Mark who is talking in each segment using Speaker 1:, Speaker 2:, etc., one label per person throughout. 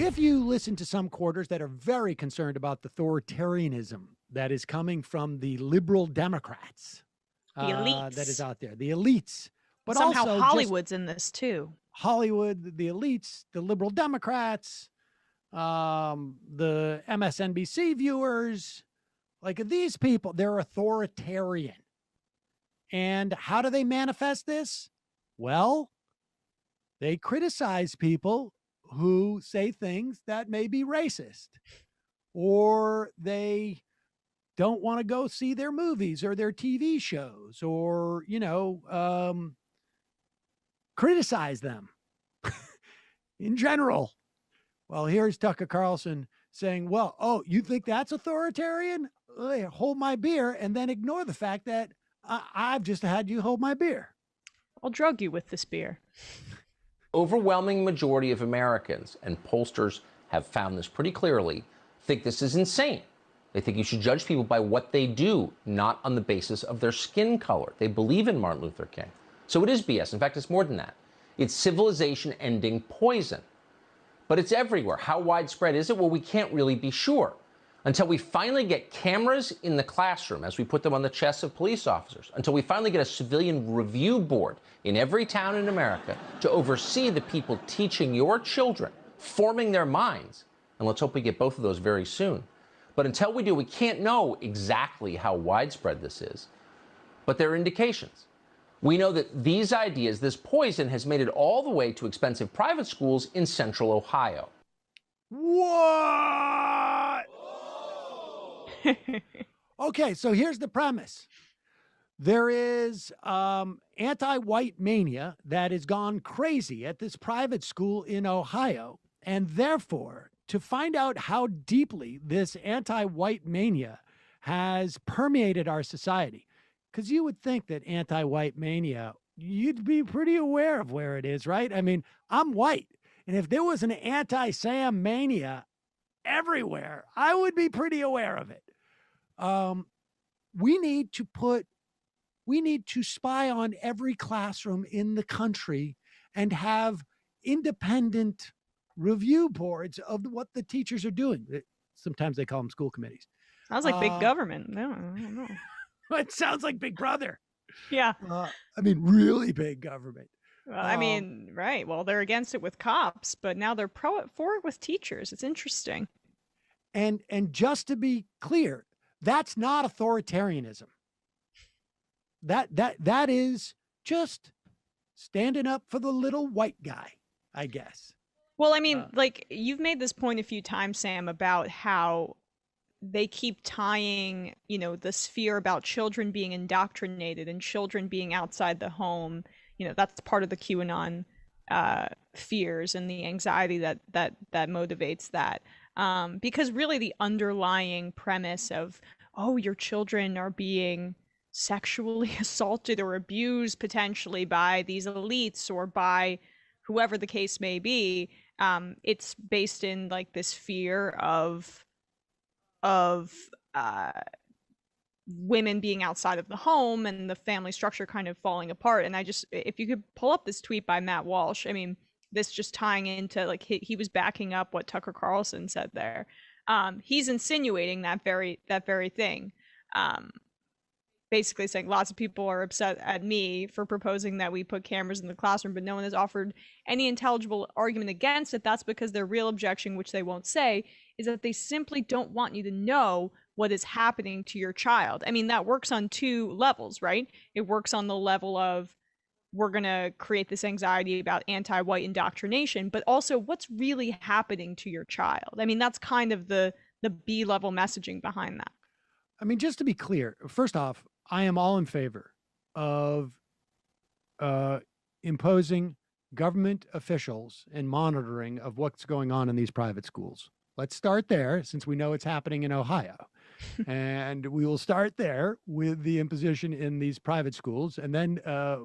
Speaker 1: if you listen to some quarters that are very concerned about the authoritarianism that is coming from the liberal Democrats
Speaker 2: The
Speaker 1: that is
Speaker 2: elites.
Speaker 1: out there, the elites, but
Speaker 2: Somehow
Speaker 1: also just
Speaker 2: Hollywood's in this too.
Speaker 1: Hollywood, the elites, the liberal Democrats, the MSNBC viewers, like these people, they're authoritarian. And how do they manifest this? Well, they criticize people who say things that may be racist, or they don't want to go see their movies or their TV shows, or, criticize them in general. Well, here's Tucker Carlson saying, well, oh, you think that's authoritarian? Hold my beer, and then ignore the fact that I've just had you hold my beer.
Speaker 2: I'll drug you with this beer.
Speaker 3: Overwhelming majority of Americans, and pollsters have found this pretty clearly, think this is insane. They think you should judge people by what they do, not on the basis of their skin color. They believe in Martin Luther King. So it is BS. In fact, it's more than that. It's civilization-ending poison. But it's everywhere. How widespread is it? Well, we can't really be sure until we finally get cameras in the classroom as we put them on the chests of police officers, until we finally get a civilian review board in every town in America to oversee the people teaching your children, forming their minds. And let's hope we get both of those very soon. But until we do, we can't know exactly how widespread this is. But there are indications. We know that these ideas, this poison, has made it all the way to expensive private schools in central Ohio.
Speaker 1: What? Okay, so here's the premise. There is anti-white mania that has gone crazy at this private school in Ohio. And therefore, to find out how deeply this anti-white mania has permeated our society, because you would think that anti-white mania, you'd be pretty aware of where it is, right? I mean, I'm white. And if there was an anti-Sam mania everywhere, I would be pretty aware of it. We need to spy on every classroom in the country and have independent review boards of what the teachers are doing. Sometimes they call them school committees.
Speaker 2: Sounds like big government. No, I don't know.
Speaker 1: It sounds like Big Brother.
Speaker 2: Yeah.
Speaker 1: I mean, really big government.
Speaker 2: I mean, right. Well, they're against it with cops, but now they're for it with teachers. It's interesting.
Speaker 1: And just to be clear, that's not authoritarianism. That is just standing up for the little white guy, I guess.
Speaker 2: Well, I mean, like you've made this point a few times, Sam, about how they keep tying, the sphere about children being indoctrinated and children being outside the home. That's part of the QAnon fears and the anxiety that motivates that. Because really the underlying premise of, oh, your children are being sexually assaulted or abused potentially by these elites or by whoever the case may be, it's based in like this fear of women being outside of the home and the family structure kind of falling apart. And if you could pull up this tweet by Matt Walsh, I mean, this just tying into like he was backing up what Tucker Carlson said there. He's insinuating that very thing. Basically saying lots of people are upset at me for proposing that we put cameras in the classroom, but no one has offered any intelligible argument against it. That's because their real objection, which they won't say, is that they simply don't want you to know what is happening to your child. I mean, that works on two levels, right? It works on the level of we're going to create this anxiety about anti-white indoctrination, but also what's really happening to your child. I mean, that's kind of the B-level messaging behind that.
Speaker 1: I mean, just to be clear, first off, I am all in favor of imposing government officials and monitoring of what's going on in these private schools. Let's start there, since we know it's happening in Ohio. And we will start there with the imposition in these private schools, and then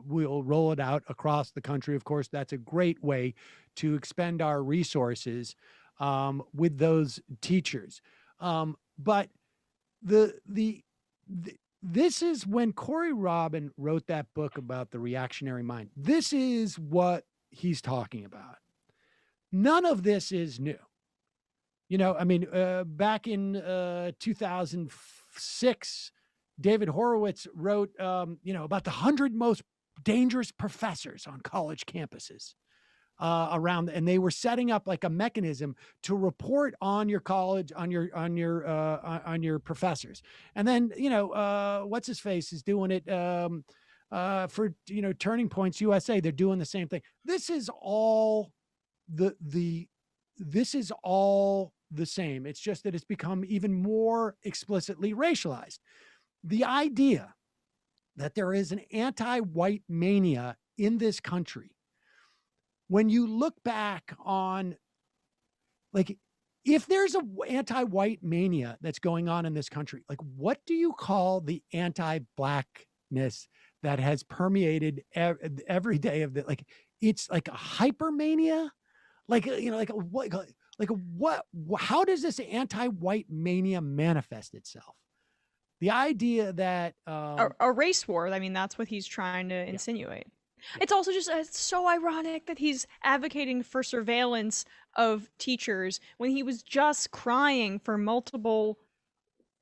Speaker 1: we'll roll it out across the country. Of course, that's a great way to expend our resources with those teachers. But this is when Corey Robin wrote that book about the reactionary mind. This is what he's talking about. None of this is new. I mean, back in 2006, David Horowitz wrote, about the 100 most dangerous professors on college campuses around, and they were setting up like a mechanism to report on your college, on your professors. And then, what's his face is doing it for Turning Points USA. They're doing the same thing. This is all this is all the same. It's just that it's become even more explicitly racialized. The idea that there is an anti-white mania in this country, when you look back on, like, if there's a anti-white mania that's going on in this country, like, what do you call the anti-blackness that has permeated every day of the, like, it's like a hypermania, like, what, how does this anti-white mania manifest itself? The idea that
Speaker 2: a race war. I mean, that's what he's trying to insinuate. It's also just it's so ironic that he's advocating for surveillance of teachers when he was just crying for multiple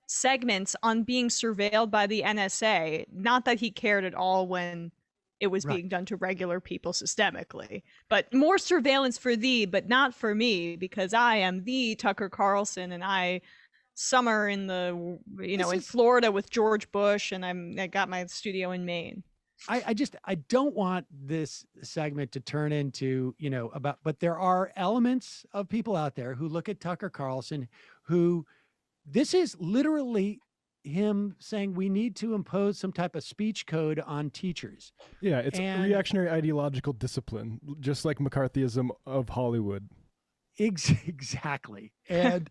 Speaker 2: segments on being surveilled by the NSA. Not that he cared at all when it was being done to regular people systemically, but more surveillance for thee, but not for me, because I am the Tucker Carlson and I summer in the, in Florida with George Bush, and I got my studio in Maine.
Speaker 1: I don't want this segment to turn into, but there are elements of people out there who look at Tucker Carlson, who this is literally him saying we need to impose some type of speech code on teachers.
Speaker 4: Yeah, it's reactionary ideological discipline, just like McCarthyism of Hollywood.
Speaker 1: Exactly. And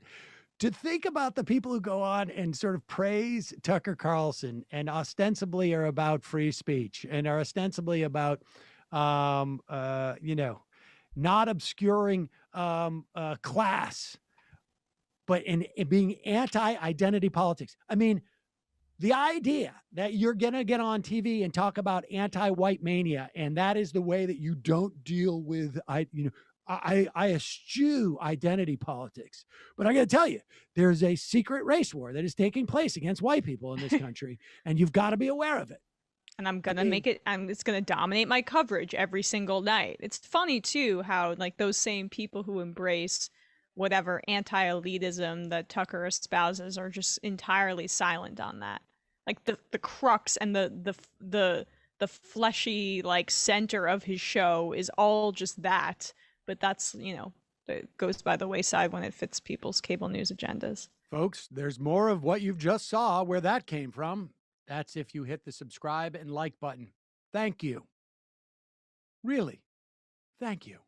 Speaker 1: to think about the people who go on and sort of praise Tucker Carlson and ostensibly are about free speech and are ostensibly about, not obscuring class, but in being anti-identity politics. I mean, the idea that you're going to get on TV and talk about anti-white mania, and that is the way that you don't deal with, I eschew identity politics, but I got to tell you, there's a secret race war that is taking place against white people in this country, and you've got to be aware of it.
Speaker 2: And I'm going to make it, it's going to dominate my coverage every single night. It's funny too, how like those same people who embrace whatever anti-elitism that Tucker espouses are just entirely silent on that. Like the crux and the fleshy like center of his show is all just that. But that's, it goes by the wayside when it fits people's cable news agendas.
Speaker 1: Folks, there's more of what you've just saw where that came from. That's if you hit the subscribe and like button. Thank you. Really, thank you.